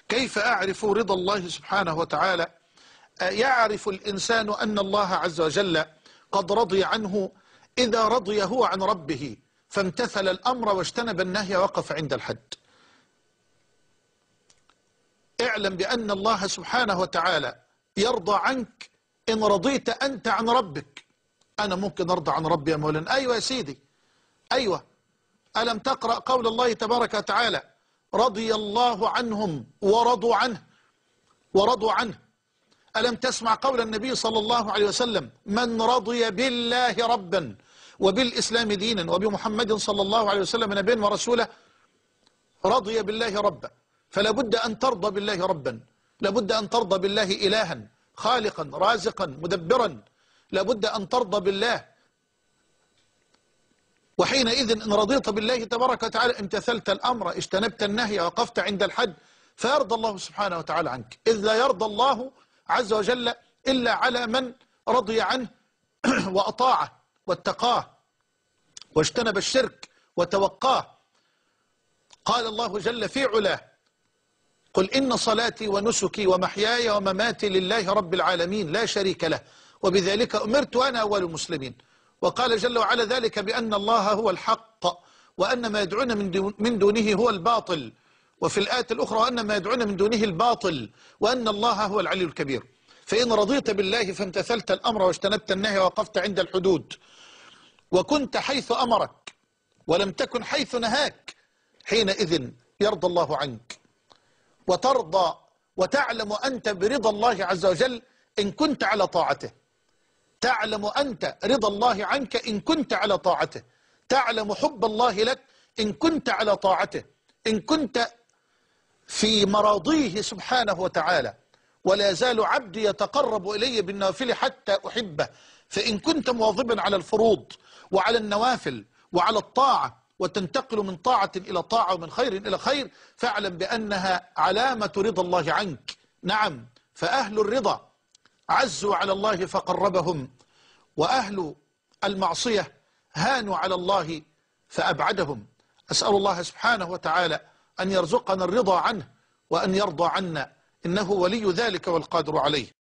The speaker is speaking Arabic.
كيف أعرف رضا الله سبحانه وتعالى؟ يعرف الإنسان أن الله عز وجل قد رضي عنه إذا رضي هو عن ربه فامتثل الأمر واجتنب النهي وقف عند الحد. اعلم بأن الله سبحانه وتعالى يرضى عنك إن رضيت أنت عن ربك. أنا ممكن أرضى عن ربي يا مولانا؟ أيوة يا سيدي، أيوة. ألم تقرأ قول الله تبارك وتعالى رضي الله عنهم ورضوا عنه. ألم تسمع قول النبي صلى الله عليه وسلم من رضي بالله ربا وبالإسلام دينا وبمحمد صلى الله عليه وسلم نبيا ورسولا رضي بالله ربا. فلا بد أن ترضى بالله ربا، لا بد أن ترضى بالله إلها خالقا رازقا مدبرا، لا بد أن ترضى بالله. وحينئذ إن رضيت بالله تبارك وتعالى امتثلت الأمر اجتنبت النهي وقفت عند الحد فيرضى الله سبحانه وتعالى عنك، إذ لا يرضى الله عز وجل إلا على من رضي عنه وأطاعه واتقاه واجتنب الشرك وتوقاه. قال الله جل في علاه قل إن صلاتي ونسكي ومحياي ومماتي لله رب العالمين لا شريك له وبذلك أمرت وأنا أول المسلمين. وقال جل وعلا ذلك بأن الله هو الحق وأن ما يدعون من دونه هو الباطل، وفي الآية الأخرى وأن ما يدعون من دونه الباطل وأن الله هو العلي الكبير. فإن رضيت بالله فامتثلت الأمر واجتنبت النهي ووقفت عند الحدود وكنت حيث أمرك ولم تكن حيث نهاك، حينئذ يرضى الله عنك وترضى وتعلم أنت برضا الله عز وجل إن كنت على طاعته. تعلم أنت رضا الله عنك إن كنت على طاعته، تعلم حب الله لك إن كنت على طاعته، إن كنت في مراضيه سبحانه وتعالى. ولا يزال عبدي يتقرب إلي بالنوافل حتى أحبه. فإن كنت مواظبا على الفروض وعلى النوافل وعلى الطاعة وتنتقل من طاعة إلى طاعة ومن خير إلى خير فاعلم بأنها علامة رضا الله عنك. نعم، فأهل الرضا عزوا على الله فقربهم، وأهل المعصية هانوا على الله فأبعدهم. أسأل الله سبحانه وتعالى أن يرزقنا الرضا عنه وأن يرضى عنا، إنه ولي ذلك والقادر عليه.